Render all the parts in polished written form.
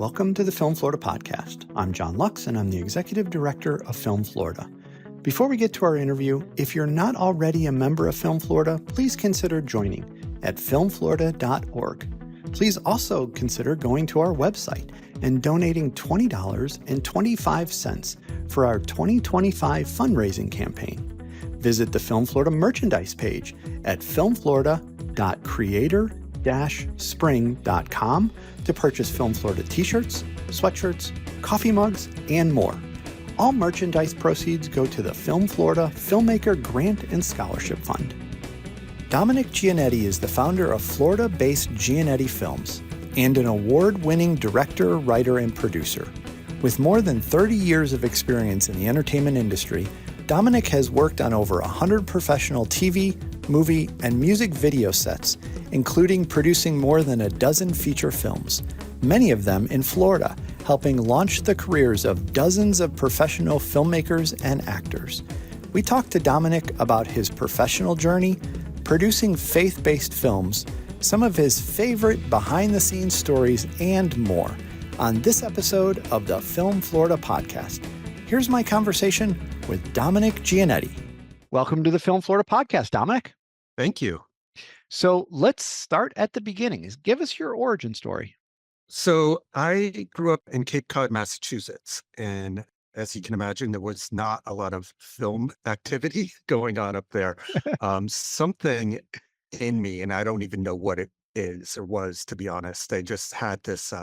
Welcome to the Film Florida podcast. I'm John Lux, and I'm the Executive Director of Film Florida. Before we get to our interview, if you're not already a member of Film Florida, please consider joining at filmflorida.org. Please also consider going to our website and donating $20.25 for our 2025 fundraising campaign. Visit the Film Florida merchandise page at filmflorida.creator-spring.com to purchase Film Florida t-shirts, sweatshirts, coffee mugs, and more. All merchandise proceeds go to the Film Florida Filmmaker Grant and Scholarship Fund. Dominic Giannetti is the founder of Florida-based Giannetti Films and an award-winning director, writer, and producer. With more than 30 years of experience in the entertainment industry, Dominic has worked on over 100 professional TV, movie, and music video sets, including producing more than a dozen feature films, many of them in Florida, helping launch the careers of dozens of professional filmmakers and actors. We talked to Dominic about his professional journey, producing faith-based films, some of his favorite behind-the-scenes stories, and more on this episode of the Film Florida podcast. Here's my conversation with Dominic Giannetti. Welcome to the Film Florida podcast, Dominic. Thank you. So let's start at the beginning. Give us your origin story. So I grew up in Cape Cod, Massachusetts, and as you can imagine, there was not a lot of film activity going on up there. Something in me, and I don't even know what it is or was, to be honest. I just had this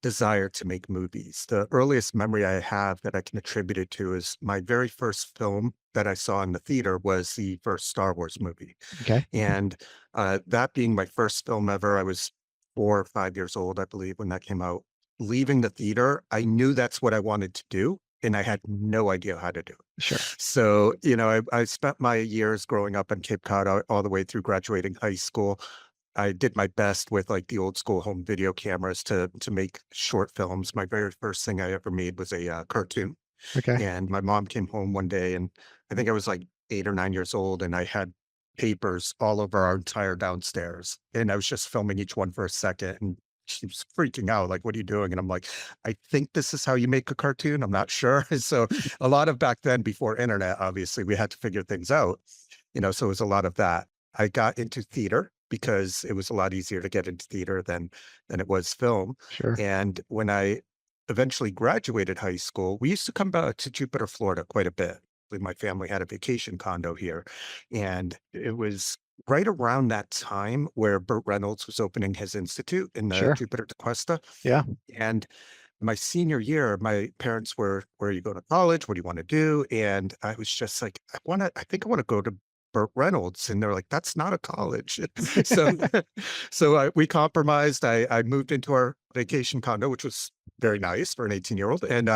desire to make movies. The earliest memory I have that I can attribute it to is my very first film that I saw in the theater was the first Star Wars movie. Okay. And that being my first film ever, I was 4 or 5 years old, I believe, when that came out. Leaving the theater, I knew that's what I wanted to do, and I had no idea how to do it. Sure. So, I spent my years growing up in Cape Cod all the way through graduating high school. I did my best with like the old school home video cameras to make short films. My very first thing I ever made was a cartoon. Okay. And my mom came home one day, and I think I was like 8 or 9 years old, and I had papers all over our entire downstairs. And I was just filming each one for a second. And she was freaking out, like, "What are you doing?" And I'm like, "I think this is how you make a cartoon. I'm not sure." So a lot of back then, before internet, obviously, we had to figure things out, so it was a lot of that. I got into theater because it was a lot easier to get into theater than it was film. Sure. And when I eventually graduated high school, we used to come back to Jupiter, Florida quite a bit. My family had a vacation condo here, and it was right around that time where Burt Reynolds was opening his institute in the Sure. Jupiter de Cuesta. Yeah. And my senior year, my parents were, "Where are you going to college? What do you want to do?" And I was just like, I think I want to go to Burt Reynolds. And they're like, "That's not a college." So, we compromised. I moved into our vacation condo, which was very nice for an 18-year-old, and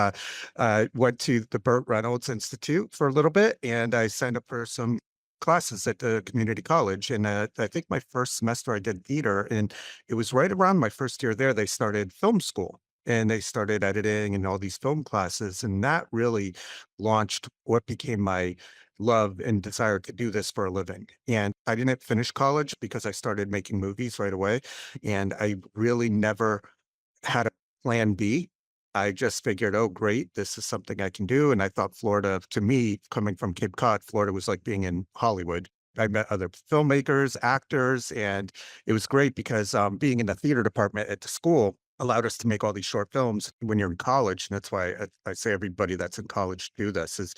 went to the Burt Reynolds Institute for a little bit. And I signed up for some classes at the community college. And I think my first semester I did theater, and it was right around my first year there, they started film school. And they started editing and all these film classes. And that really launched what became my love and desire to do this for a living. And I didn't finish college because I started making movies right away. And I really never had a plan B. I just figured, oh, great, this is something I can do. And I thought Florida, to me, coming from Cape Cod, Florida was like being in Hollywood. I met other filmmakers, actors, and it was great because being in the theater department at the school allowed us to make all these short films when you're in college. And that's why I say everybody that's in college do this is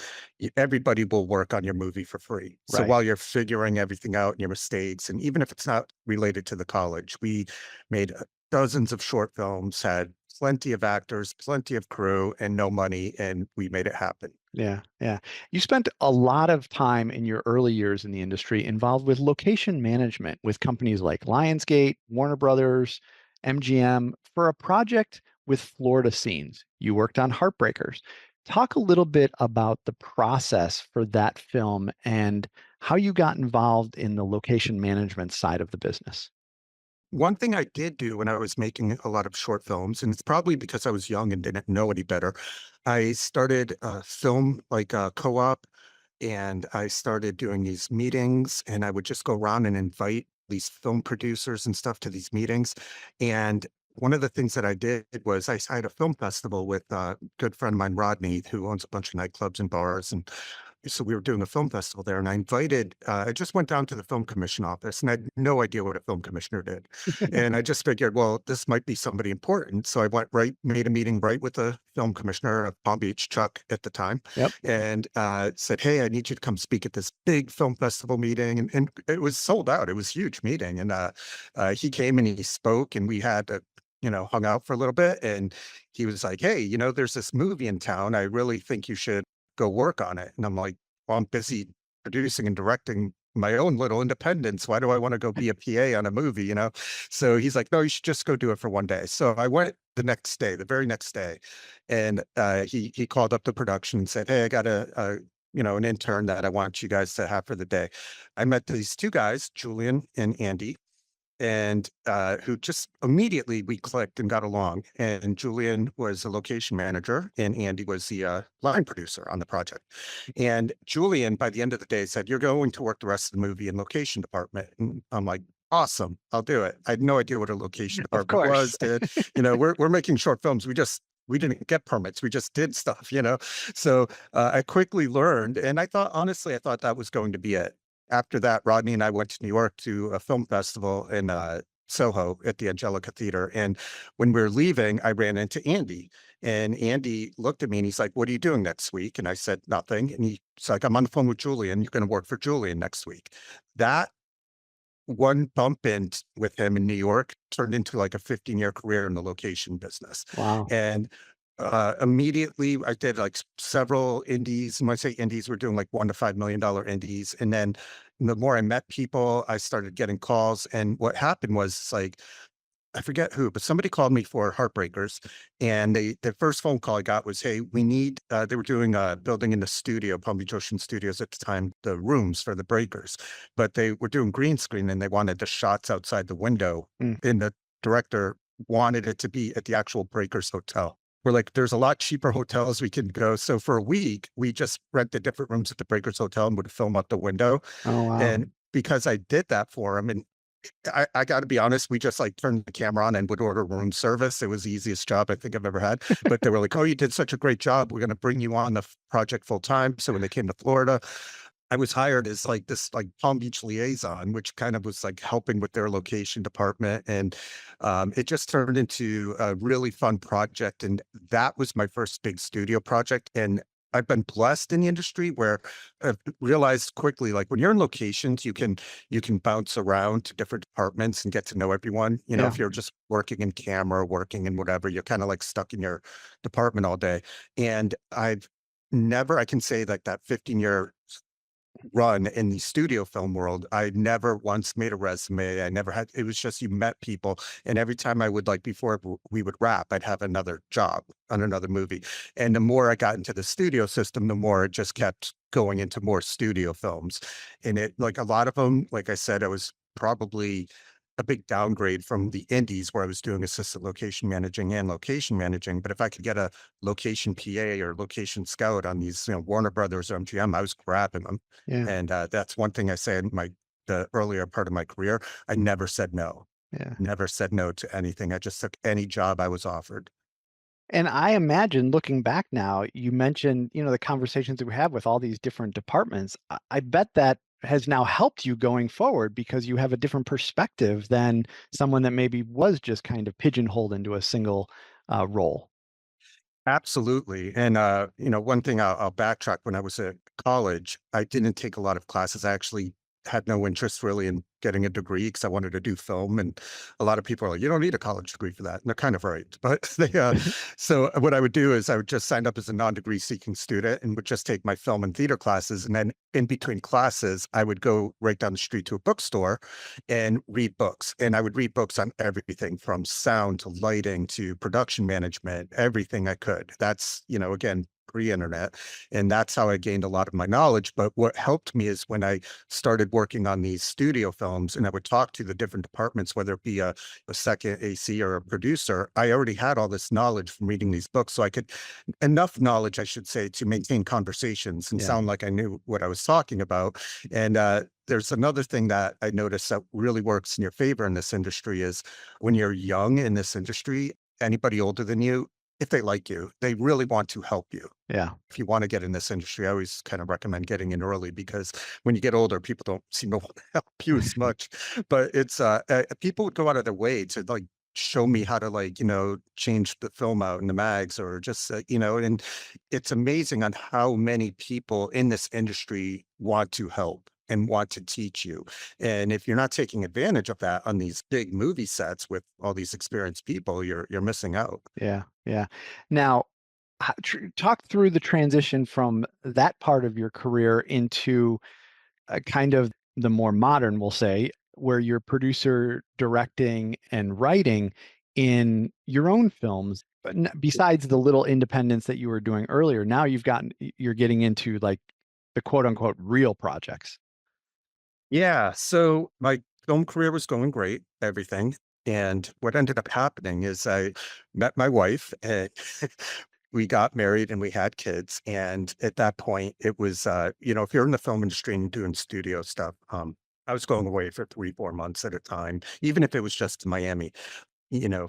everybody will work on your movie for free. So Right. while you're figuring everything out and your mistakes, and even if it's not related to the college, we made dozens of short films, had plenty of actors, plenty of crew, and no money, and we made it happen. Yeah. Yeah. You spent a lot of time in your early years in the industry involved with location management with companies like Lionsgate, Warner Brothers, MGM for a project with Florida scenes. You worked on Heartbreakers. Talk a little bit about the process for that film and how you got involved in the location management side of the business. One thing I did do when I was making a lot of short films, and it's probably because I was young and didn't know any better, I started a film like a co-op, and I started doing these meetings, and I would just go around and invite these film producers and stuff to these meetings. And one of the things that I did was I had a film festival with a good friend of mine, Rodney, who owns a bunch of nightclubs and bars. And so we were doing a film festival there, and I just went down to the film commission office, and I had no idea what a film commissioner did. And I just figured, well, this might be somebody important. So I made a meeting right with the film commissioner of Palm Beach, Chuck at the time, Yep. and said, hey, I need you to come speak at this big film festival meeting. And it was sold out. It was a huge meeting. And he came and he spoke, and we had hung out for a little bit. And he was like, hey, there's this movie in town. I really think you should go work on it. And I'm like, well, I'm busy producing and directing my own little independence. Why do I want to go be a PA on a movie? So he's like, no, you should just go do it for one day. So I went the very next day, and he called up the production and said, hey, I got an intern that I want you guys to have for the day. I met these two guys, Julian and Andy, and who just immediately we clicked and got along. And Julian was a location manager, and Andy was the line producer on the project. And Julian, by the end of the day, said, "You're going to work the rest of the movie in location department." And I'm like, "Awesome, I'll do it." I had no idea what a location Of department course. was. We're making short films. We didn't get permits. We just did stuff. So I quickly learned, and honestly, I thought that was going to be it. After that, Rodney and I went to New York to a film festival in Soho at the Angelica Theater. And when we were leaving, I ran into Andy. And Andy looked at me and he's like, "What are you doing next week?" And I said, "Nothing." And he's like, "I'm on the phone with Julian. You're going to work for Julian next week." That one bump in with him in New York turned into like a 15-year career in the location business. Wow. And immediately I did like several indies. And when I say indies, we're doing like $1 to $5 million indies. And then the more I met people, I started getting calls. And what happened was like, I forget who, but somebody called me for Heartbreakers. And the first phone call I got was, hey, we need, they were doing building in the studio, Palm Beach Ocean Studios at the time, the rooms for the breakers, but they were doing green screen and they wanted the shots outside the window. Mm. And the director wanted it to be at the actual Breakers Hotel. We're like, there's a lot cheaper hotels we can go. So for a week, we just rented different rooms at the Breakers Hotel and would film out the window. Oh, wow. And because I did that for him, and I got to be honest, we just like turned the camera on and would order room service. It was the easiest job I think I've ever had. But they were like, "Oh, you did such a great job. We're going to bring you on the project full time." So when they came to Florida, I was hired as like this like Palm Beach liaison, which kind of was like helping with their location department. And it just turned into a really fun project. And that was my first big studio project. And I've been blessed in the industry where I've realized quickly, like when you're in locations, you can bounce around to different departments and get to know everyone. Yeah. If you're just working in camera, working in whatever, you're kind of like stuck in your department all day. And I can say like that 15-year run in the studio film world, I never once made a resume. I never had, it was just you met people. And every time I would like before we would wrap, I'd have another job on another movie. And the more I got into the studio system, the more it just kept going into more studio films. And it like a lot of them, like I said, I was probably a big downgrade from the indies where I was doing assistant location managing and location managing. But if I could get a location PA or location scout on these, Warner Brothers or MGM, I was grabbing them. Yeah. And that's one thing I say in the earlier part of my career. I never said no, Yeah. never said no to anything. I just took any job I was offered. And I imagine looking back now, you mentioned, the conversations that we have with all these different departments. I bet that has now helped you going forward because you have a different perspective than someone that maybe was just kind of pigeonholed into a single role. Absolutely. And, one thing I'll backtrack. When I was at college, I didn't take a lot of classes. I actually had no interest really in getting a degree because I wanted to do film. And a lot of people are like, you don't need a college degree for that. And they're kind of right. But so what I would do is I would just sign up as a non-degree seeking student and would just take my film and theater classes. And then in between classes, I would go right down the street to a bookstore and read books. And I would read books on everything from sound to lighting to production management, everything I could. That's, again, pre-internet. And that's how I gained a lot of my knowledge. But what helped me is when I started working on these studio films and I would talk to the different departments, whether it be a second AC or a producer, I already had all this knowledge from reading these books. So I could, enough knowledge, I should say, to maintain conversations and Yeah. sound like I knew what I was talking about. And there's another thing that I noticed that really works in your favor in this industry is when you're young in this industry, anybody older than you, if they like you, they really want to help you. Yeah. If you want to get in this industry, I always kind of recommend getting in early because when you get older, people don't seem to want to help you as much. But it's people would go out of their way to like show me how to like, change the film out in the mags or just, and it's amazing on how many people in this industry want to help and want to teach you. And if you're not taking advantage of that on these big movie sets with all these experienced people, you're missing out. Yeah. Yeah. Now, talk through the transition from that part of your career into kind of the more modern, we'll say, where you're producer, directing, and writing in your own films. But besides the little independence that you were doing earlier, now you're getting into like the quote unquote real projects. Yeah. So my film career was going great, everything. And what ended up happening is I met my wife and we got married and we had kids. And at that point, it was, if you're in the film industry and doing studio stuff, I was going away for 3, 4 months at a time, even if it was just to Miami.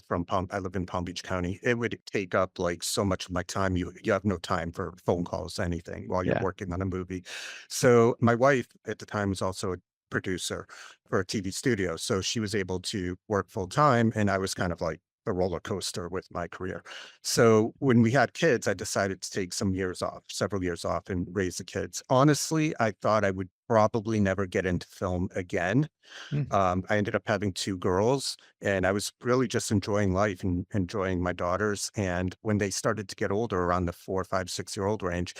From I live in Palm Beach County. It would take up like so much of my time. You have no time for phone calls, anything while you're Yeah. working on a movie. So my wife at the time was also a producer for a TV studio. So she was able to work full time. And I was kind of like a roller coaster with my career. So when we had kids, I decided to take some years off, several years off and raise the kids. Honestly, I thought I would probably never get into film again. Mm. I ended up having 2 girls, and I was really just enjoying life and enjoying my daughters, and when they started to get older, around the 4, 5, 6-year-old range,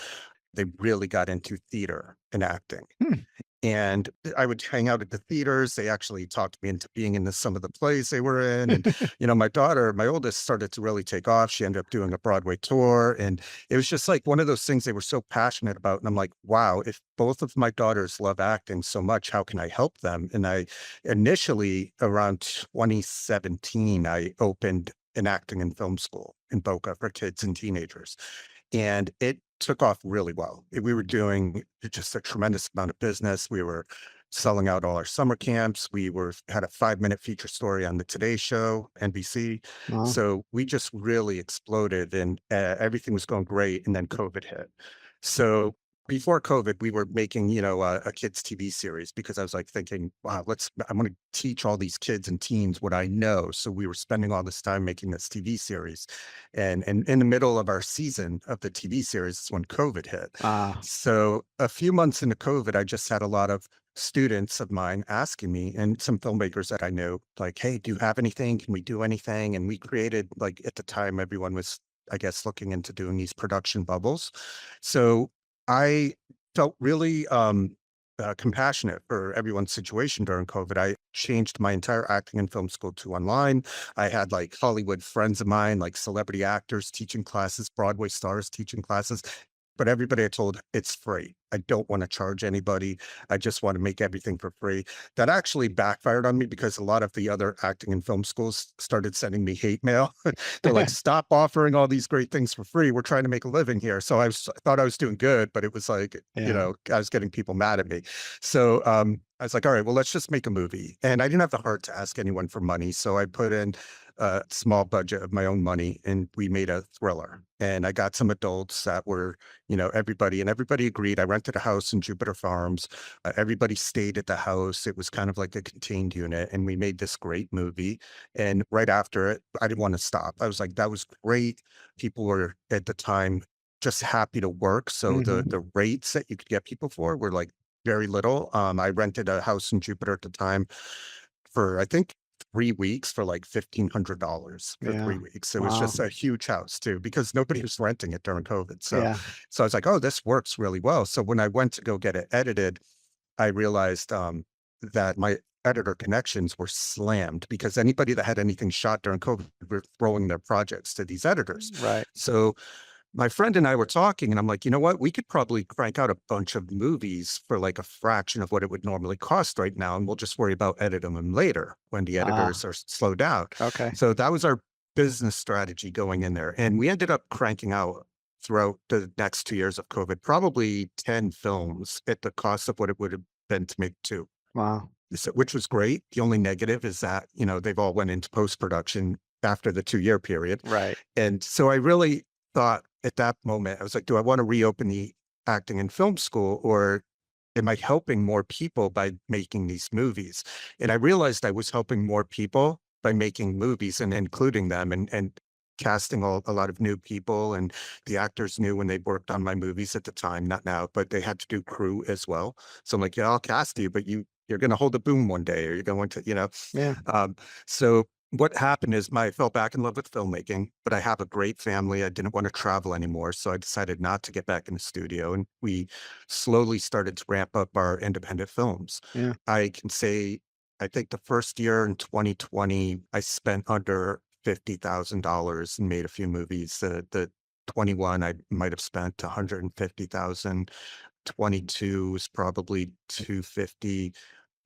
they really got into theater and acting. Hmm. And I would hang out at the theaters. They actually talked me into being in some of the plays they were in. And, my daughter, my oldest, started to really take off. She ended up doing a Broadway tour. And it was just like one of those things they were so passionate about. And I'm like, wow, if both of my daughters love acting so much, how can I help them? And I initially, around 2017, I opened an acting and film school in Boca for kids and teenagers. And it took off really well. We were doing just a tremendous amount of business. We were selling out all our summer camps. We had a 5-minute feature story on the Today Show, NBC. Wow. So we just really exploded and everything was going great. And then COVID hit. So before COVID, we were making, a kids TV series because I was like thinking, wow, I'm going to teach all these kids and teens what I know. So we were spending all this time making this TV series. And in the middle of our season of the TV series is when COVID hit. Ah. So a few months into COVID, I just had a lot of students of mine asking me and some filmmakers that I knew, like, hey, do you have anything? Can we do anything? And we created, like, at the time, everyone was, I guess, looking into doing these production bubbles. So I felt really compassionate for everyone's situation during COVID. I changed my entire acting and film school to online. I had like Hollywood friends of mine, like celebrity actors teaching classes, Broadway stars teaching classes. But everybody I told, it's free. I don't want to charge anybody. I just want to make everything for free. That actually backfired on me because a lot of the other acting and film schools started sending me hate mail. They're like, stop offering all these great things for free. We're trying to make a living here. So I thought I was doing good, but it was like, Yeah. I was getting people mad at me. So I was like, all right, well, let's just make a movie. And I didn't have the heart to ask anyone for money. So I put in a small budget of my own money and we made a thriller. And I got some adults that were, everybody agreed. I rented a house in Jupiter Farms. Everybody stayed at the house. It was kind of like a contained unit. And we made this great movie. And right after it, I didn't want to stop. I was like, that was great. People were at the time just happy to work. So Hmm. the rates that you could get people for were like very little. I rented a house in Jupiter at the time for, I think, 3 weeks for like $1,500 for Yeah. 3 weeks. It was Wow. just a huge house too, because nobody was renting it during COVID. So, Yeah. so I was like, oh, this works really well. So when I went to go get it edited, I realized that my editor connections were slammed because anybody that had anything shot during COVID were throwing their projects to these editors. Right. So my friend and I were talking, and I'm like, you know what? We could probably crank out a bunch of movies for like a fraction of what it would normally cost right now. And we'll just worry about editing them later when the Ah, editors are slowed down. okay. So that was our business strategy going in there. And we ended up cranking out throughout the next 2 years of COVID, probably 10 films at the cost of what it would have been to make two. Wow. So, which was great. The only negative is that, they've all went into post-production after the 2 year period. Right. And so I really thought at that moment, I was like, do I want to reopen the acting and film school, or am I helping more people by making these movies? And I realized I was helping more people by making movies and including them and casting a lot of new people. And the actors knew when they worked on my movies at the time, not now, but they had to do crew as well. So I'm like, yeah, I'll cast you, but you're going to hold a boom one day, or you're going to, Yeah. um, so what happened is I fell back in love with filmmaking, but I have a great family. I didn't want to travel anymore. So I decided not to get back in the studio. And we slowly started to ramp up our independent films. Yeah. I can say, I think the first year in 2020, I spent under $50,000 and made a few movies. The 21, I might have spent 150,000. 22 was probably 250,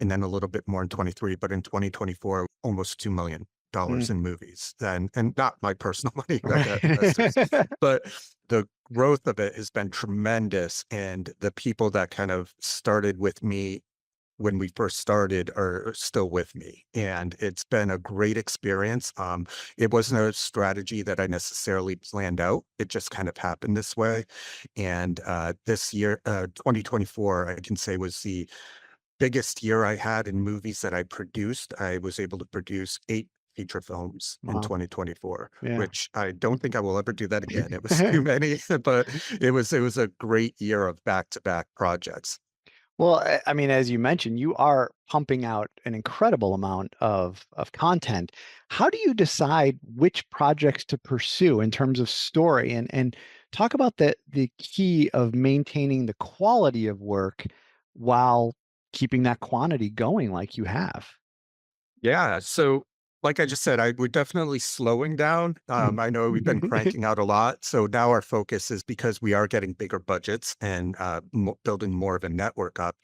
and then a little bit more in 23, but in 2024, almost $2 million Mm. in movies, and not my personal money, I got investors, Right. but the growth of it has been tremendous, and the people that kind of started with me when we first started are still with me, and it's been a great experience. It wasn't a strategy that I necessarily planned out. It just kind of happened this way. And this year, 2024, I can say was the biggest year I had in movies that I produced. I was able to produce 8 feature films in Wow. 2024, Yeah. which I don't think I will ever do that again. It was too many, but it was a great year of back-to-back projects. Well, I mean, as you mentioned, you are pumping out an incredible amount of content. How do you decide which projects to pursue in terms of story? And talk about the key of maintaining the quality of work while keeping that quantity going like you have. Yeah. So, like I just said, we're definitely slowing down. I know we've been cranking out a lot. So now our focus is, because we are getting bigger budgets and building more of a network up,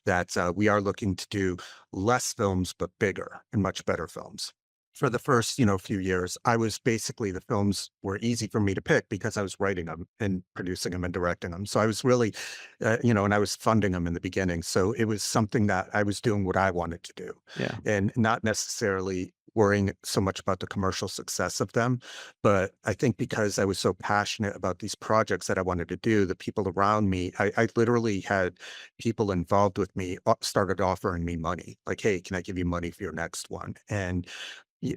that we are looking to do less films, but bigger and much better films. For the first, few years, I was basically, the films were easy for me to pick because I was writing them and producing them and directing them. So I was really, and I was funding them in the beginning. So it was something that I was doing what I wanted to do, Yeah. and not necessarily worrying so much about the commercial success of them. But I think because I was so passionate about these projects that I wanted to do, the people around me, I literally had people involved with me started offering me money. Like, hey, can I give you money for your next one? And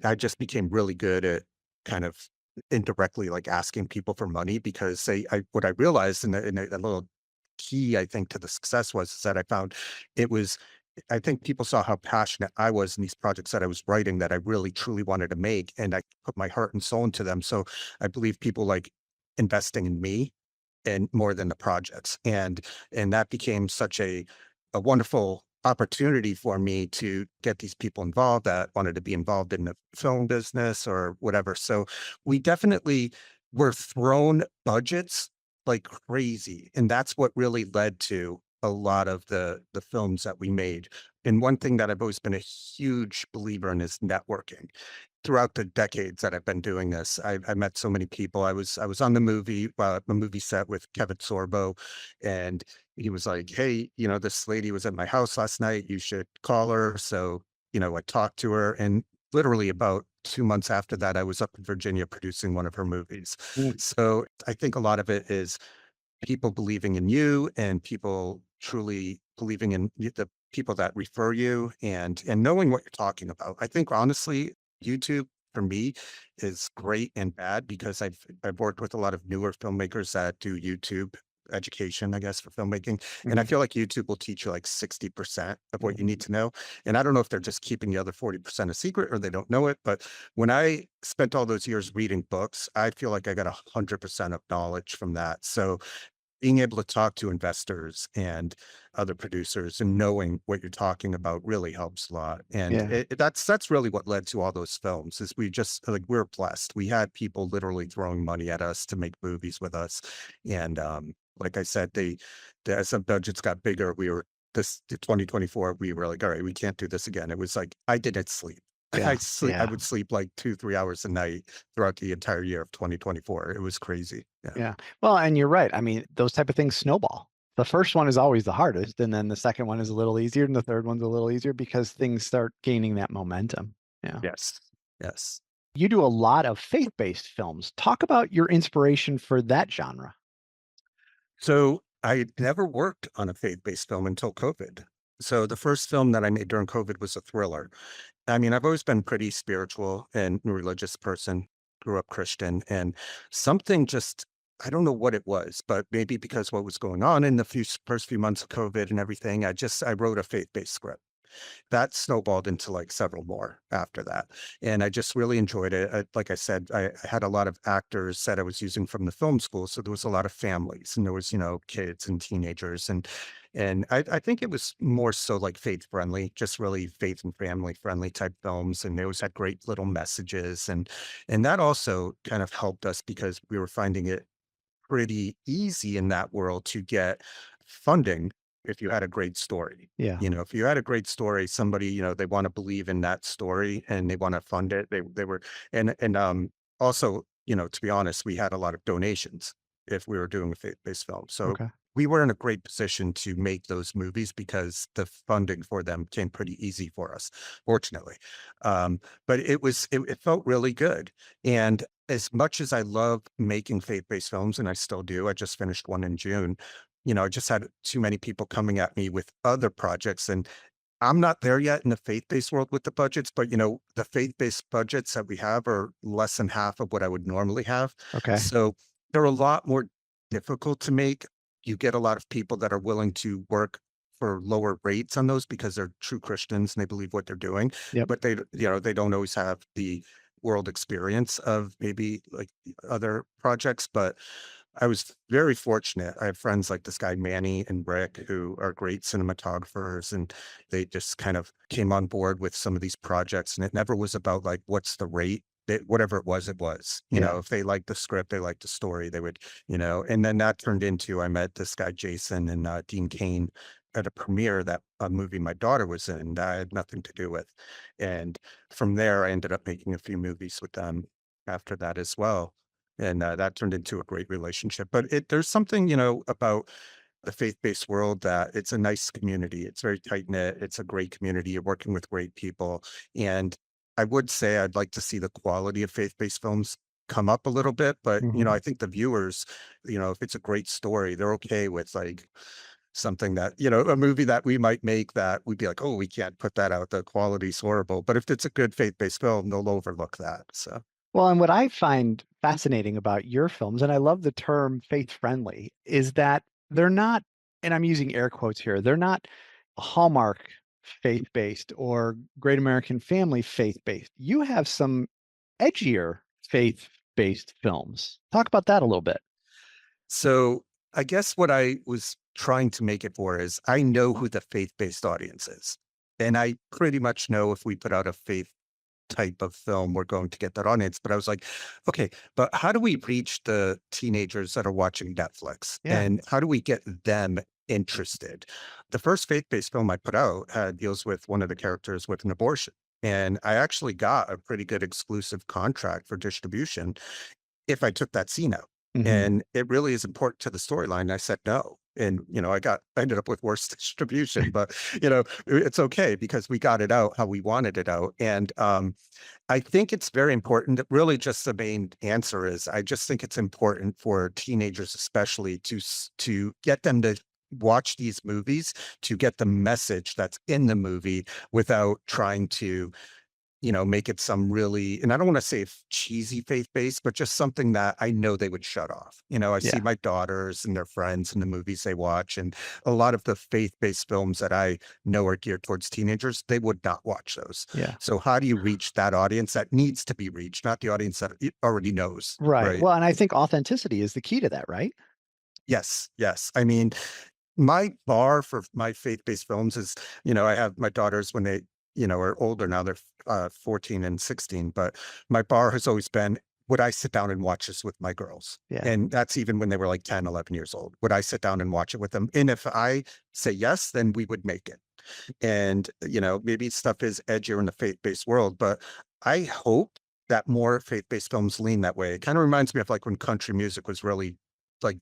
I just became really good at kind of indirectly like asking people for money, because what I realized, a little key, I think, to the success was, is that I found it was, I think people saw how passionate I was in these projects that I was writing, that I really truly wanted to make, and I put my heart and soul into them. So I believe people like investing in me and more than the projects. And that became such a wonderful opportunity for me to get these people involved that wanted to be involved in the film business or whatever. So we definitely were thrown budgets like crazy. And that's what really led to a lot of the films that we made. And one thing that I've always been a huge believer in is networking. Throughout the decades that I've been doing this, I met so many people. I was on the movie set with Kevin Sorbo, and he was like, "Hey, this lady was at my house last night. You should call her." So, I talked to her, and literally about 2 months after that, I was up in Virginia producing one of her movies. Mm. So I think a lot of it is people believing in you, and people truly believing in the people that refer you, and knowing what you're talking about. I think honestly, YouTube for me is great and bad, because I've worked with a lot of newer filmmakers that do YouTube education, I guess, for filmmaking. And I Mhm. feel like YouTube will teach you like 60% of what you Mhm. need to know. And I don't know if they're just keeping the other 40% a secret, or they don't know it. But when I spent all those years reading books, I feel like I got 100% of knowledge from that. So being able to talk to investors and other producers and knowing what you're talking about really helps a lot. And Yeah. that's really what led to all those films is we just like we're blessed. We had people literally throwing money at us to make movies with us. And like I said, as some budgets got bigger, we were this 2024, we were like, all right, we can't do this again. It was like I didn't sleep. Yeah. I Yeah. would sleep like 2, 3 hours a night throughout the entire year of 2024. It was crazy. Yeah. Yeah. Well, and you're right. I mean, those type of things snowball. The first one is always the hardest, and then the second one is a little easier, and the third one's a little easier because things start gaining that momentum. Yeah. Yes. Yes. You do a lot of faith-based films. Talk about your inspiration for that genre. So I never worked on a faith-based film until COVID. So the first film that I made during COVID was a thriller. I mean, I've always been pretty spiritual and religious person, grew up Christian, and something just, I don't know what it was, but maybe because what was going on in the first few months of COVID and everything, I wrote a faith-based script that snowballed into like several more after that. And I just really enjoyed it. Like I said, I had a lot of actors that I was using from the film school. So there was a lot of families and there was, kids and teenagers. And I think it was more so like faith friendly, just really faith and family friendly type films. And they always had great little messages. And that also kind of helped us because we were finding it pretty easy in that world to get funding if you had a great story. Yeah. If you had a great story, somebody, they want to believe in that story and they want to fund it. They were and also, to be honest, we had a lot of donations if we were doing a faith-based film. So Okay. we were in a great position to make those movies because the funding for them came pretty easy for us, fortunately. But it felt really good. And as much as I love making faith-based films, and I still do, I just finished one in June. I just had too many people coming at me with other projects, and I'm not there yet in the faith-based world with the budgets, but the faith-based budgets that we have are less than half of what I would normally have. Okay. So they're a lot more difficult to make. You get a lot of people that are willing to work for lower rates on those because they're true Christians and they believe what they're doing, Yep. but they don't always have the world experience of maybe like other projects. But I was very fortunate. I have friends like this guy Manny and Rick who are great cinematographers, and they just kind of came on board with some of these projects. And it never was about like what's the rate. Whatever it was, it was. Yeah. If they liked the script, they liked the story, they would, And then that turned into I met this guy Jason and Dean Kane at a premiere that a movie my daughter was in that I had nothing to do with, and from there I ended up making a few movies with them after that as well. And that turned into a great relationship. But there's something, about the faith-based world that it's a nice community. It's very tight knit. It's a great community. You're working with great people. And I would say I'd like to see the quality of faith-based films come up a little bit. But, Hmm. I think the viewers, if it's a great story, they're okay with like something that, a movie that we might make that we'd be like, oh, we can't put that out. The quality's horrible. But if it's a good faith-based film, they'll overlook that. So. Well, and what I find fascinating about your films, and I love the term faith friendly, is that they're not, and I'm using air quotes here, they're not Hallmark faith based or Great American Family faith based. You have some edgier faith based films. Talk about that a little bit. So I guess what I was trying to make it for is I know who the faith-based audience is. And I pretty much know if we put out a faith type of film, we're going to get that audience. But I was like, okay, but how do we reach the teenagers that are watching Netflix? Yeah. And how do we get them interested? The first faith-based film I put out deals with one of the characters with an abortion. And I actually got a pretty good exclusive contract for distribution if I took that scene out. Hmm. And it really is important to the storyline. I said no. And, I ended up with worse distribution, but, it's okay because we got it out how we wanted it out. And I think it's very important. Really, just the main answer is I just think it's important for teenagers, especially to get them to watch these movies, to get the message that's in the movie without trying to make it some really, and I don't want to say cheesy faith-based, but just something that I know they would shut off. I see Yeah. my daughters and their friends and the movies they watch, and a lot of the faith-based films that I know are geared towards teenagers, they would not watch those. Yeah. So how do you reach that audience that needs to be reached, not the audience that it already knows, Right. right? Well, and I think authenticity is the key to that, right? Yes, yes. I mean, my bar for my faith-based films is, I have my daughters when they, are older now, they're 14 and 16, but my bar has always been, would I sit down and watch this with my girls? Yeah. And that's even when they were like 10, 11 years old. Would I sit down and watch it with them? And if I say yes, then we would make it. And, maybe stuff is edgier in the faith-based world, but I hope that more faith-based films lean that way. It kind of reminds me of like when country music was really like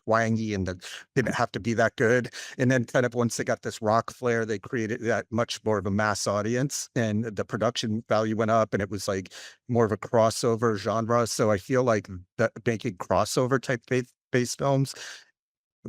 twangy and didn't have to be that good. And then kind of once they got this rock flair, they created that much more of a mass audience and the production value went up and it was like more of a crossover genre. So I feel like that making crossover type faith-based films,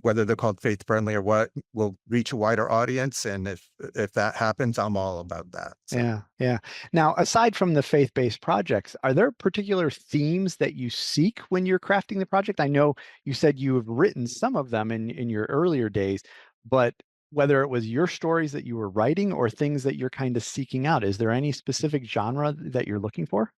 whether they're called faith friendly or what, will reach a wider audience. And if that happens, I'm all about that. So Yeah, yeah. Now, aside from the faith-based projects, are there particular themes that you seek when you're crafting the project? I know you said you have written some of them in your earlier days, but whether it was your stories that you were writing or things that you're kind of seeking out, is there any specific genre that you're looking for?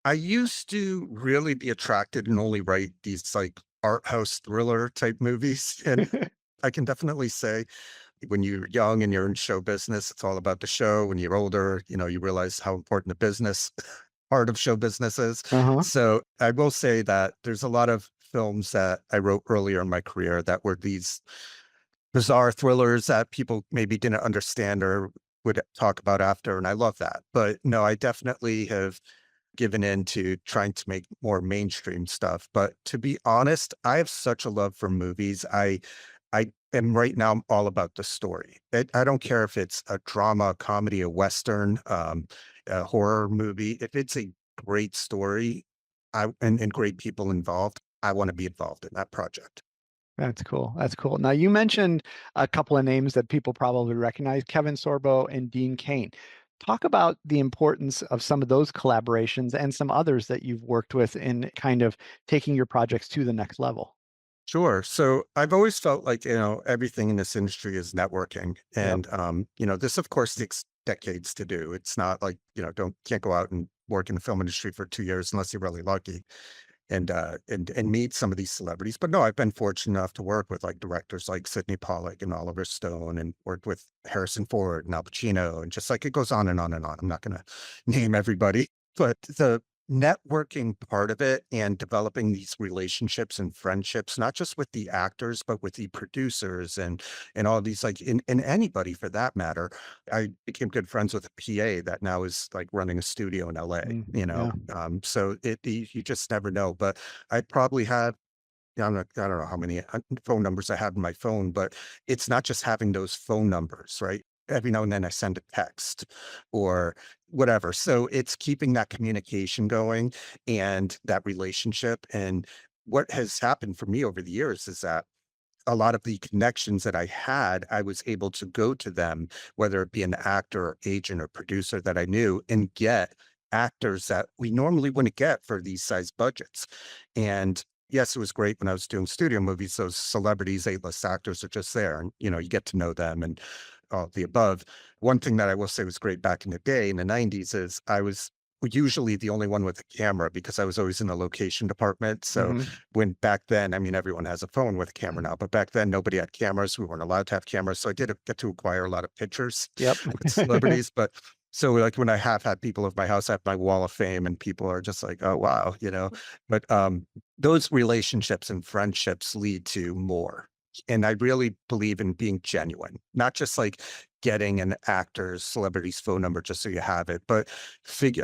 I used to really be attracted and only write these like art house thriller type movies. And I can definitely say when you're young and you're in show business, it's all about the show. When you're older, you realize how important the business part of show business is. Uh-huh. So I will say that there's a lot of films that I wrote earlier in my career that were these bizarre thrillers that people maybe didn't understand or would talk about after. And I love that. But no, I definitely have given in to trying to make more mainstream stuff. But to be honest, I have such a love for movies. I am right now all about the story. I don't care if it's a drama, a comedy, a western, a horror movie. If it's a great story, and great people involved, I want to be involved in that project. That's cool. That's cool. Now, you mentioned a couple of names that people probably recognize, Kevin Sorbo and Dean Cain. Talk about the importance of some of those collaborations and some others that you've worked with in kind of taking your projects to the next level. Sure. So I've always felt like, everything in this industry is networking. Yep. And this of course takes decades to do. It's not like, can't go out and work in the film industry for 2 years unless you're really lucky and meet some of these celebrities. But no, I've been fortunate enough to work with like directors like Sidney Pollack and Oliver Stone and worked with Harrison Ford and Al Pacino and just like it goes on and on and on. I'm not gonna name everybody, but the networking part of it and developing these relationships and friendships, not just with the actors, but with the producers and all these like in anybody for that matter. I became good friends with a PA that now is like running a studio in LA, Yeah. so you just never know. But I probably had, I don't know how many phone numbers I have in my phone, but it's not just having those phone numbers, right? Every now and then I send a text or whatever. So it's keeping that communication going and that relationship. And what has happened for me over the years is that a lot of the connections that I had, I was able to go to them, whether it be an actor or agent or producer that I knew, and get actors that we normally wouldn't get for these size budgets. And yes, it was great when I was doing studio movies. Those celebrities, A-list actors are just there, and you get to know them and all the above. One thing that I will say was great back in the day in the '90s is I was usually the only one with a camera because I was always in the location department. So Hmm. when back then, I mean, everyone has a phone with a camera now, but back then nobody had cameras. We weren't allowed to have cameras. So I did get to acquire a lot of pictures Yep. with celebrities. But so like when I have had people of my house, I have my wall of fame and people are just like, oh, wow. But those relationships and friendships lead to more. And I really believe in being genuine, not just like getting an actor's celebrity's phone number just so you have it, but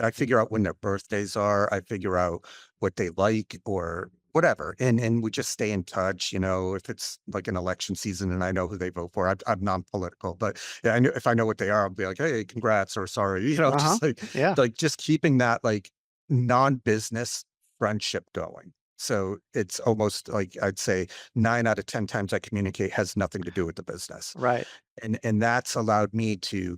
I figure out when their birthdays are. I figure out what they like or whatever. And we just stay in touch, if it's like an election season and I know who they vote for. I'm non-political, but yeah, if I know what they are, I'll be like, hey, congrats or sorry, Uh-huh. just like Yeah. just keeping that like non-business friendship going. So it's almost like I'd say 9 out of 10 times I communicate has nothing to do with the business. Right. And that's allowed me to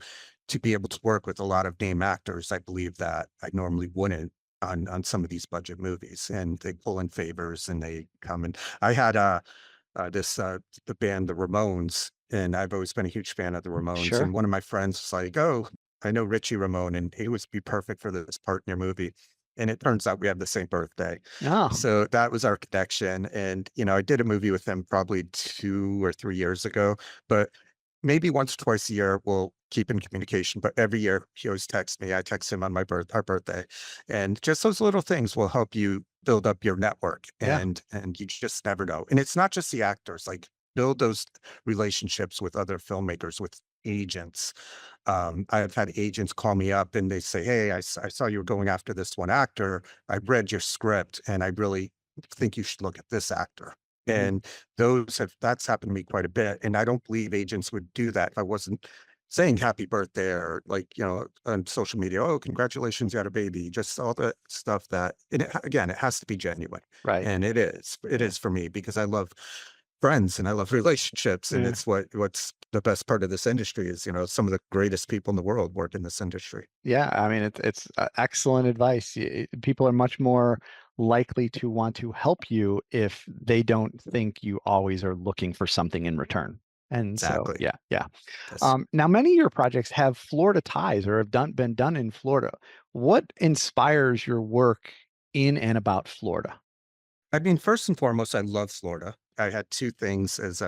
be able to work with a lot of name actors. I believe that I normally wouldn't on some of these budget movies, and they pull in favors and they come and I had this the band the Ramones, and I've always been a huge fan of the Ramones. Sure. And one of my friends was like, "Oh, I know Richie Ramone, and he would be perfect for this part in your movie." and it turns out we have the same birthday. Oh, So that was our connection. And, I did a movie with him probably 2 or 3 years ago, but maybe once, twice a year, we'll keep in communication. But every year he always texts me. I text him on our birthday. And just those little things will help you build up your network. yeah. And you just never know. And it's not just the actors, like build those relationships with other filmmakers, with agents. I've had agents call me up and they say, "Hey, I saw you were going after this one actor. I read your script and I really think you should look at this actor." Mhm. And that's happened to me quite a bit. And I don't believe agents would do that if I wasn't saying happy birthday or like, on social media, "Oh, congratulations, you had a baby." Just all the stuff again, it has to be genuine. Right. And it is. It Yeah. is for me because I love friends and I love relationships. And Yeah. it's what's the best part of this industry is, some of the greatest people in the world work in this industry. Yeah, I mean, it's excellent advice. People are much more likely to want to help you if they don't think you always are looking for something in return. And so, Exactly. yeah, yeah. Yes. Now, many of your projects have Florida ties or have been done in Florida. What inspires your work in and about Florida? I mean, first and foremost, I love Florida. I had two things as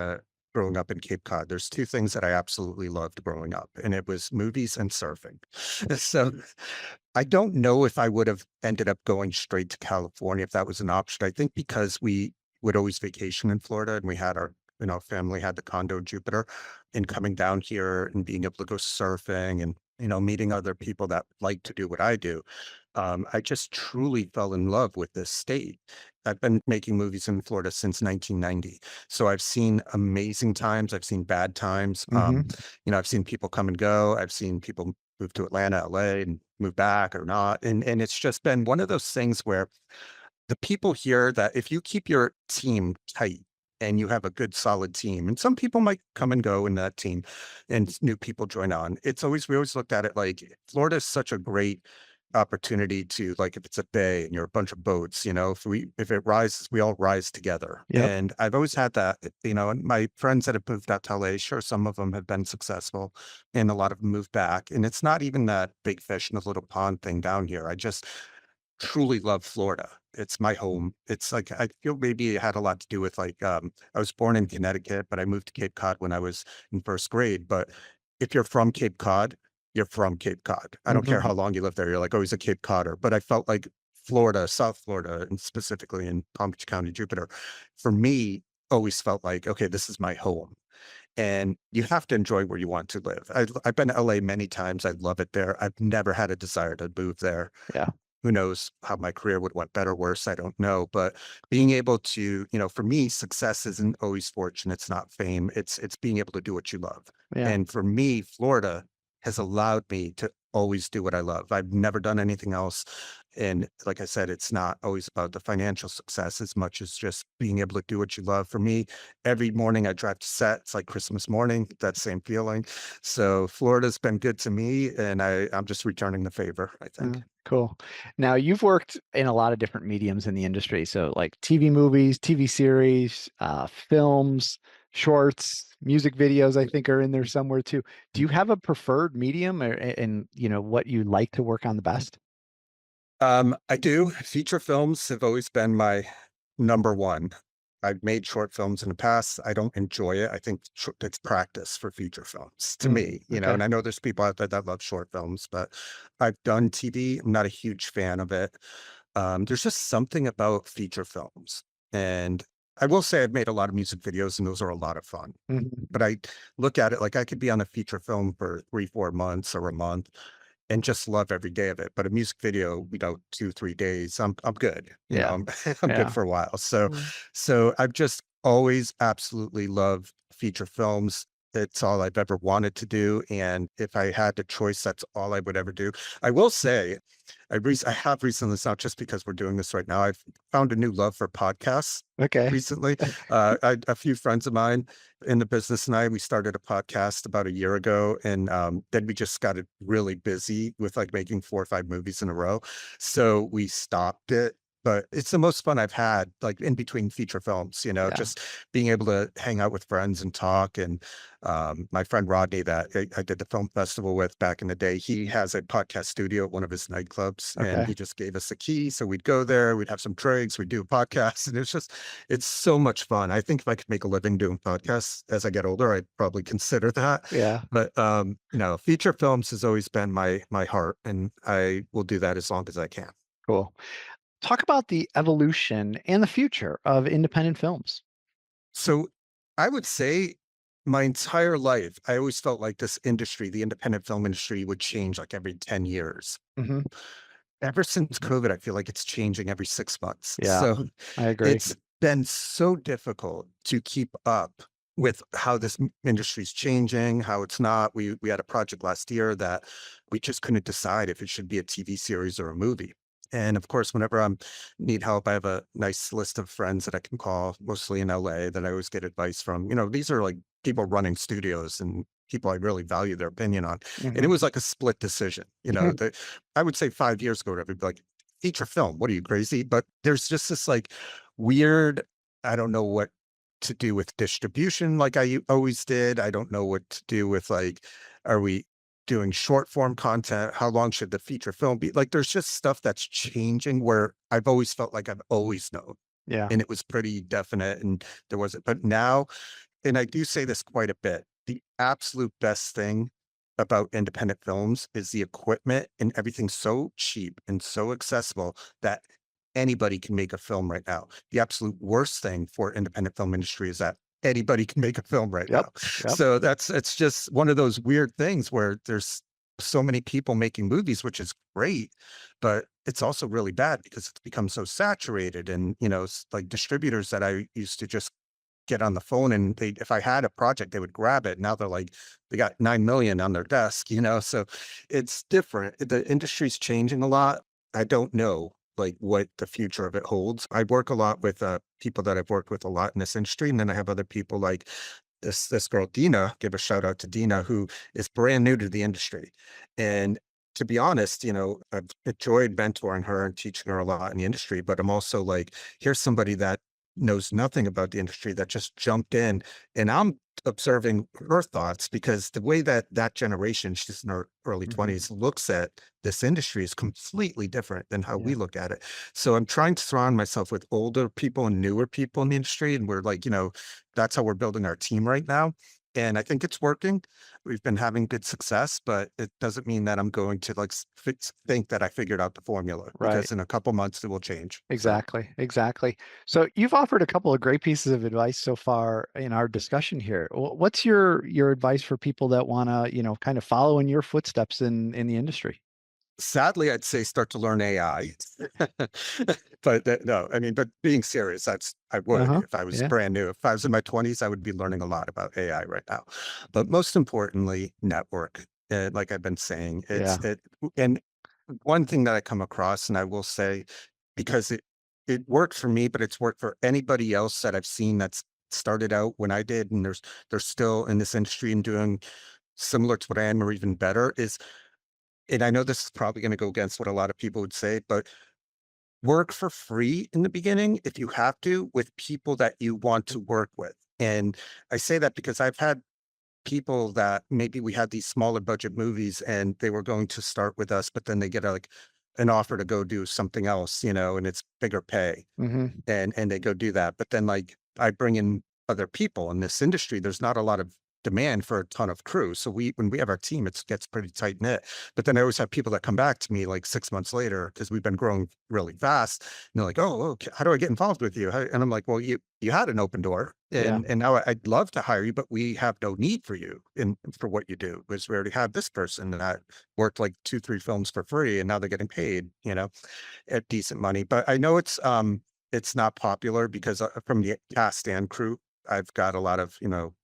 growing up in Cape Cod. There's two things that I absolutely loved growing up, and it was movies and surfing. So I don't know if I would have ended up going straight to California if that was an option. I think because we would always vacation in Florida and we had family had the condo in Jupiter, and coming down here and being able to go surfing and, meeting other people that like to do what I do. I just truly fell in love with this state. I've been making movies in Florida since 1990. So I've seen amazing times. I've seen bad times. Hmm. I've seen people come and go. I've seen people move to Atlanta, LA, and move back or not. And it's just been one of those things where the people here that if you keep your team tight and you have a good solid team, and some people might come and go in that team and new people join on. We always looked at it like Florida is such a great opportunity to, like, if it's a bay and you're a bunch of boats, if it rises, we all rise together. Yep. And I've always had that, and my friends that have moved out to LA, sure, some of them have been successful and a lot of them moved back. And it's not even that big fish in a little pond thing down here. I just truly love Florida. It's my home. It's like I feel maybe it had a lot to do with like I was born in Connecticut, but I moved to Cape Cod when I was in first grade. But if you're from Cape Cod, you're from Cape Cod. I don't care Hmm. how long you live there. You're like always a Cape Codder. But I felt like Florida, South Florida, and specifically in Palm Beach County, Jupiter, for me, always felt like, okay, this is my home. And you have to enjoy where you want to live. I've been to LA many times. I love it there. I've never had a desire to move there. Yeah. Who knows how my career would went better, worse, I don't know. But being able to, for me, success isn't always fortune. It's not fame. It's being able to do what you love. Yeah. And for me, Florida has allowed me to always do what I love. I've never done anything else. And like I said, it's not always about the financial success as much as just being able to do what you love. For me, every morning I drive to set, it's like Christmas morning, that same feeling. So Florida's been good to me, and I'm just returning the favor, I think. Cool. Now, you've worked in a lot of different mediums in the industry. So, like TV movies, TV series, films, shorts, music videos, I think are in there somewhere too. Do you have a preferred medium and, what you like to work on the best? I do. Feature films have always been my number one. I've made short films in the past. I don't enjoy it. I think it's practice for feature films to Mm, me, okay. and I know there's people out there that love short films, but I've done TV. I'm not a huge fan of it. There's just something about feature films. And I will say I've made a lot of music videos and those are a lot of fun. Mhm. But I look at it like I could be on a feature film for 3, 4 months or a month and just love every day of it. But a music video, 2, 3 days, I'm good. Yeah. I'm I'm good Yeah. for a while. So Mm. so I've just always absolutely loved feature films. It's all I've ever wanted to do. And if I had the choice, that's all I would ever do. I will say I have recently, it's not just because we're doing this right now. I've found a new love for podcasts Okay. recently. A few friends of mine in the business and we started a podcast about a year ago, and then we just got it really busy with like making 4 or 5 movies in a row. So we stopped it. but it's the most fun I've had, like, in between feature films, Yeah. just being able to hang out with friends and talk, and, my friend Rodney that I did the film festival with back in the day, he has a podcast studio at one of his nightclubs, and Okay. he just gave us a key, so we'd go there, we'd have some drinks, we'd do a podcast, and it's so much fun. I think if I could make a living doing podcasts as I get older, I'd probably consider that, Yeah. but, feature films has always been my heart, and I will do that as long as I can. Cool. Talk about the evolution and the future of independent films. So I would say my entire life, I always felt like this industry, the independent film industry, would change like every 10 years. Hmm. Ever since COVID, I feel like it's changing every 6 months. Yeah, So I agree. it's been so difficult to keep up with how this industry is changing, how it's not. We had a project last year that we just couldn't decide if it should be a TV series or a movie. And of course, whenever I need help, I have a nice list of friends that I can call, mostly in LA, that I always get advice from. These are like people running studios and people I really value their opinion on. And it Hmm. was like a split decision. I would say 5 years ago, everybody like, feature film, what are you crazy? But there's just this like weird, I don't know what to do with distribution like always did. I don't know what to do with like, are we doing short form content? How long should the feature film be? Like, there's just stuff that's changing where I've always felt like I've always known. Yeah. And it was pretty definite and there wasn't. But now, and I do say this quite a bit, the absolute best thing about independent films is the equipment and everything's so cheap and so accessible that anybody can make a film right now. The absolute worst thing for independent film industry is that anybody can make a film right Yep. now. Yep. So it's just one of those weird things where there's so many people making movies, which is great, but it's also really bad because it's become so saturated. And, like distributors that I used to just get on the phone and if I had a project, they would grab it. Now they're like, they got 9 million on their desk, so it's different. The industry's changing a lot. I don't know like what the future of it holds. I work a lot with people that I've worked with a lot in this industry. And then I have other people like this girl, Dina, give a shout out to Dina, who is brand new to the industry. And to be honest, I've enjoyed mentoring her and teaching her a lot in the industry, but I'm also like, here's somebody that knows nothing about the industry that just jumped in and I'm observing her thoughts because the way that that generation, she's in her early Hmm. 20s, looks at this industry is completely different than how we Yeah. look at it. So I'm trying to surround myself with older people and newer people in the industry. And we're like, that's how we're building our team right now. And I think it's working. We've been having good success, but it doesn't mean that I'm going to like think that I figured out the formula Right. because in a couple months it will change. So Exactly. Exactly. So you've offered a couple of great pieces of advice so far in our discussion here. What's your advice for people that want to, kind of follow in your footsteps in the industry? sadly, I'd say start to learn AI. But no, I mean, but being serious, I would Uh-huh. if I was Yeah. brand new. If I was in my 20s, I would be learning a lot about AI right now. But most importantly, network. Like I've been saying, Yeah. and one thing that I come across, and I will say, because it worked for me, but it's worked for anybody else that I've seen that's started out when I did, and they're still in this industry and doing similar to what I am or even better, is and I know this is probably going to go against what a lot of people would say, but work for free in the beginning if you have to with people that you want to work with. And I say that because I've had people that maybe we had these smaller budget movies and they were going to start with us, but then they get like an offer to go do something else, and it's bigger pay Hmm. and they go do that. But then like I bring in other people in this industry, there's not a lot of demand for a ton of crew. So when we have our team, it gets pretty tight knit. But then I always have people that come back to me like 6 months later because we've been growing really fast. And they're like, "Oh, okay, how do I get involved with you?" And I'm like, "Well, you had an open door, Yeah. and now I'd love to hire you, but we have no need for you in for what you do because we already have this person that worked like 2, 3 films for free, and now they're getting paid, at decent money." But I know it's not popular because from the cast and crew, I've got a lot of,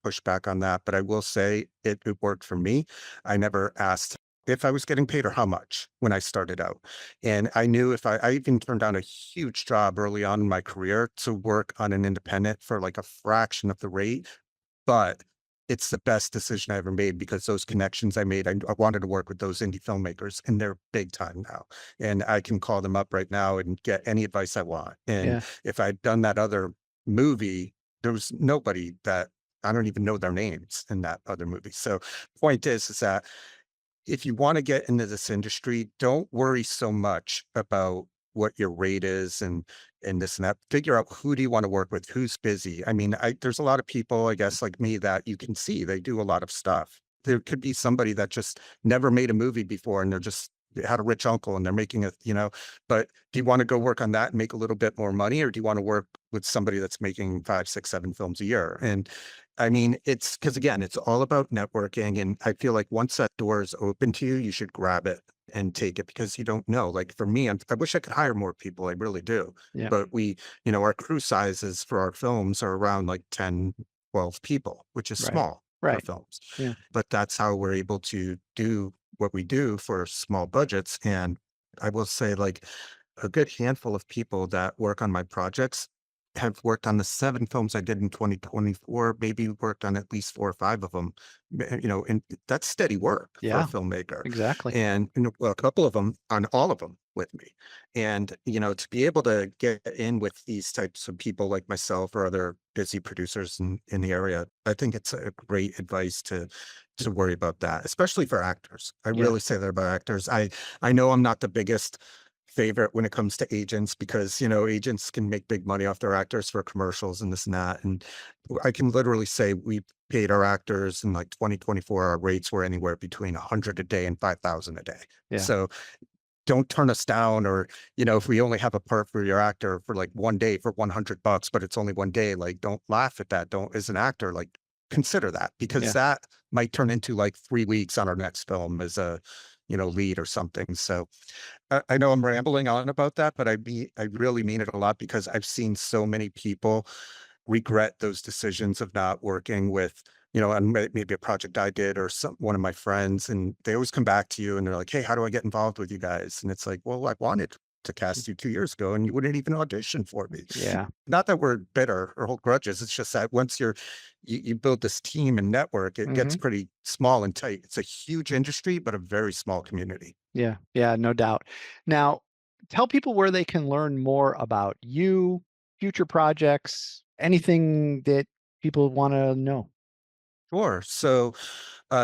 pushback on that, but I will say it worked for me. I never asked if I was getting paid or how much when I started out. And I knew if I even turned down a huge job early on in my career to work on an independent for like a fraction of the rate, but it's the best decision I ever made because those connections I made, I wanted to work with those indie filmmakers and they're big time now. And I can call them up right now and get any advice I want. And Yeah. if I'd done that other movie, there was nobody that I don't even know their names in that other movie. So point is that if you want to get into this industry, don't worry so much about what your rate is and this and that. Figure out who do you want to work with, who's busy. I mean, there's a lot of people, I guess, like me that you can see they do a lot of stuff. There could be somebody that just never made a movie before and they had a rich uncle and they're making but do you want to go work on that and make a little bit more money, or do you want to work with somebody that's making 5, 6, 7 films a year? And I mean, it's because again, it's all about networking. And I feel like once that door is open to you, you should grab it and take it because you don't know. Like for me, I wish I could hire more people. I really do. Yeah. But our crew sizes for our films are around like 10, 12 people, which is Right. small for Right. films. Yeah. But that's how we're able to do what we do for small budgets. And I will say, like, a good handful of people that work on my projects have worked on the 7 films I did in 2024, maybe worked on at least 4 or 5 of them, and that's steady work for a Yeah. filmmaker. Exactly. And, well, a couple of them on all of them with me. And, to be able to get in with these types of people like myself or other busy producers in the area, I think it's a great advice to worry about that, especially for actors. I Yeah. really say that about actors. I know I'm not the biggest favorite when it comes to agents because agents can make big money off their actors for commercials and this and that. And I can literally say we paid our actors in like 2024, our rates were anywhere between 100 a day and 5,000 a day. Yeah. So don't turn us down, or if we only have a part for your actor for like one day for $100, but it's only one day, like don't laugh at that. Don't, as an actor, like consider that, because Yeah. that might turn into like 3 weeks on our next film as a lead or something. So I know I'm rambling on about that, but I really mean it a lot because I've seen so many people regret those decisions of not working with, on maybe a project I did or one of my friends, and they always come back to you and they're like, "Hey, how do I get involved with you guys?" And it's like, "Well, I wanted to cast you 2 years ago, and you wouldn't even audition for me." Yeah. Not that we're bitter or hold grudges. It's just that once you build this team and network, it gets Hmm. pretty small and tight. It's a huge industry, but a very small community. Yeah. Yeah. No doubt. Now, tell people where they can learn more about you, future projects, anything that people want to know. Sure. So,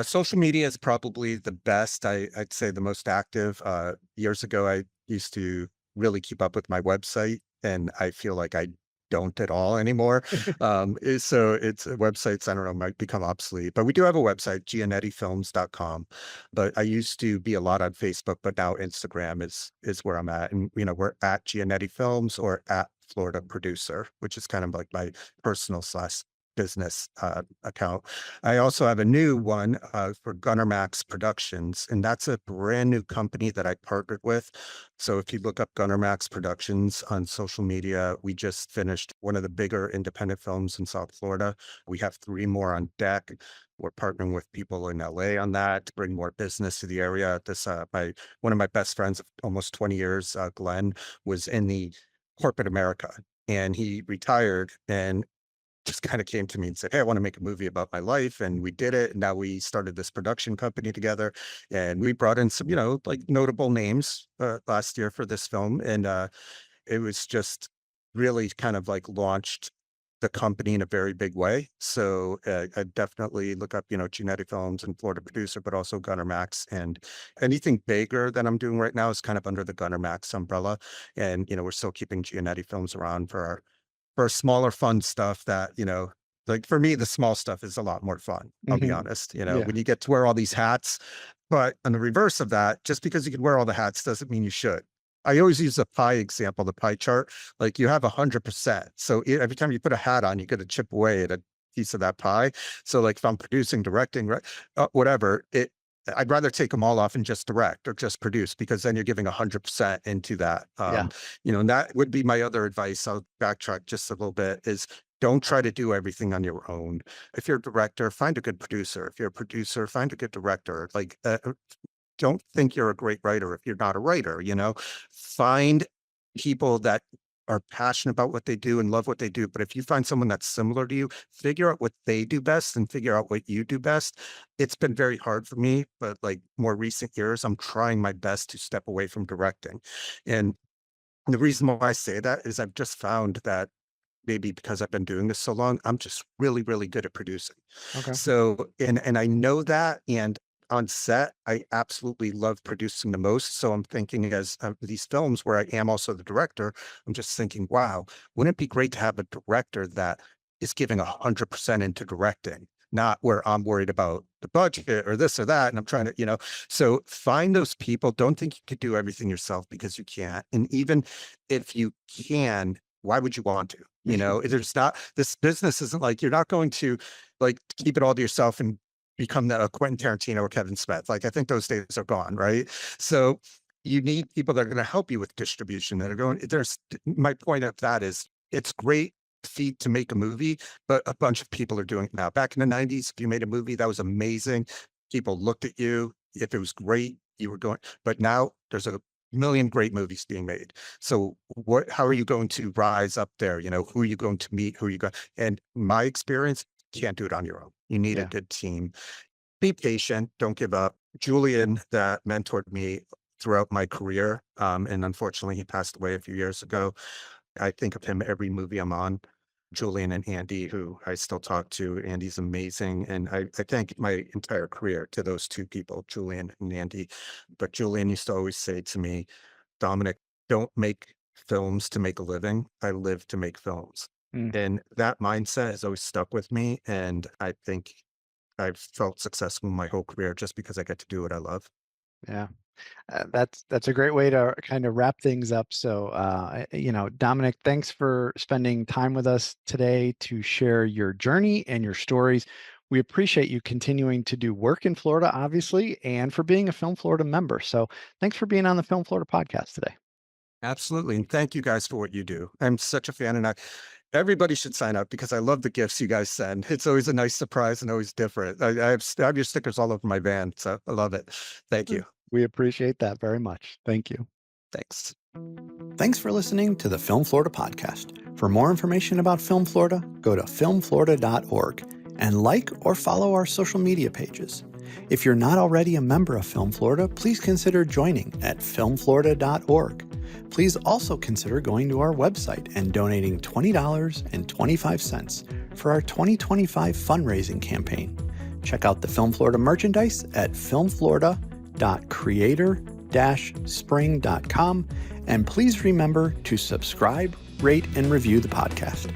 social media is probably the best. I'd say the most active. Years ago, I used to really keep up with my website, and I feel like I don't at all anymore. So it's websites, I don't know, might become obsolete, but we do have a website, giannettifilms.com. But I used to be a lot on Facebook, but now Instagram is where I'm at. And, we're at Giannetti Films or at Florida Producer, which is kind of like my personal slash business account. I also have a new one for Gunner Max Productions, and that's a brand new company that I partnered with. So if you look up Gunner Max Productions on social media, we just finished one of the bigger independent films in South Florida. We have 3 more on deck. We're partnering with people in LA on that to bring more business to the area. One of my best friends of almost 20 years, Glenn, was in the corporate America, and he retired and just kind of came to me and said, "Hey, I want to make a movie about my life." And we did it. And now we started this production company together, and we brought in some, like notable names last year for this film. And it was just really kind of like launched the company in a very big way. So I definitely look up, Giannetti Films and Florida Producer, but also Gunner Max. And anything bigger that I'm doing right now is kind of under the Gunner Max umbrella. And, we're still keeping Giannetti Films around for smaller fun stuff that, like for me, the small stuff is a lot more fun. I'll be Hmm. honest, Yeah. when you get to wear all these hats, but on the reverse of that, just because you can wear all the hats doesn't mean you should. I always use the pie example, the pie chart. Like you have 100%. So every time you put a hat on, you got to chip away at a piece of that pie. So like if I'm producing, directing, right, whatever, I'd rather take them all off and just direct or just produce, because then you're giving 100% into that. Yeah. And that would be my other advice. I'll backtrack just a little bit is don't try to do everything on your own. If you're a director, find a good producer. If you're a producer, find a good director. Like, don't think you're a great writer if you're not a writer, find people that are passionate about what they do and love what they do. But if you find someone that's similar to you, figure out what they do best and figure out what you do best. It's been very hard for me, but like more recent years, I'm trying my best to step away from directing. And the reason why I say that is I've just found that maybe because I've been doing this so long, I'm just really, really good at producing. Okay. So, and I know that, and on set, I absolutely love producing the most. So I'm thinking as these films where I am also the director, I'm just thinking, wow, wouldn't it be great to have a director that is giving 100% into directing, not where I'm worried about the budget or this or that. And I'm trying to, so find those people. Don't think you could do everything yourself because you can't. And even if you can, why would you want to? There's not, this business isn't like, you're not going to like keep it all to yourself and become that Quentin Tarantino or Kevin Smith. Like, I think those days are gone, right? So you need people that are going to help you with distribution that are going, my point of that is it's great feat to make a movie, but a bunch of people are doing it now. Back in the 90s, if you made a movie, that was amazing. People looked at you. If it was great, you were going, but now there's a million great movies being made. So how are you going to rise up there? Who are you going to meet? Who are you going? And my experience, can't do it on your own. You need a Yeah. good team. Be patient. Don't give up. Julian, that mentored me throughout my career, and unfortunately, he passed away a few years ago. I think of him every movie I'm on. Julian and Andy, who I still talk to. Andy's amazing. And I thank my entire career to those two people, Julian and Andy. But Julian used to always say to me, Dominic, don't make films to make a living. I live to make films. Mm, And that mindset has always stuck with me. And I think I've felt successful my whole career just because I get to do what I love. yeah. That's a great way to kind of wrap things up. So, Dominic, thanks for spending time with us today to share your journey and your stories. We appreciate you continuing to do work in Florida, obviously, and for being a Film Florida member. So, thanks for being on the Film Florida podcast today. Absolutely. And thank you guys for what you do. I'm such a fan, and everybody should sign up because I love the gifts you guys send. It's always a nice surprise and always different. I have your stickers all over my van, so I love it. Thank you. We appreciate that very much. Thank you. Thanks. Thanks for listening to the Film Florida podcast. For more information about Film Florida, go to filmflorida.org and like or follow our social media pages. If you're not already a member of Film Florida, please consider joining at filmflorida.org. Please also consider going to our website and donating $20.25 for our 2025 fundraising campaign. Check out the Film Florida merchandise at filmflorida.creator-spring.com, and please remember to subscribe, rate, and review the podcast.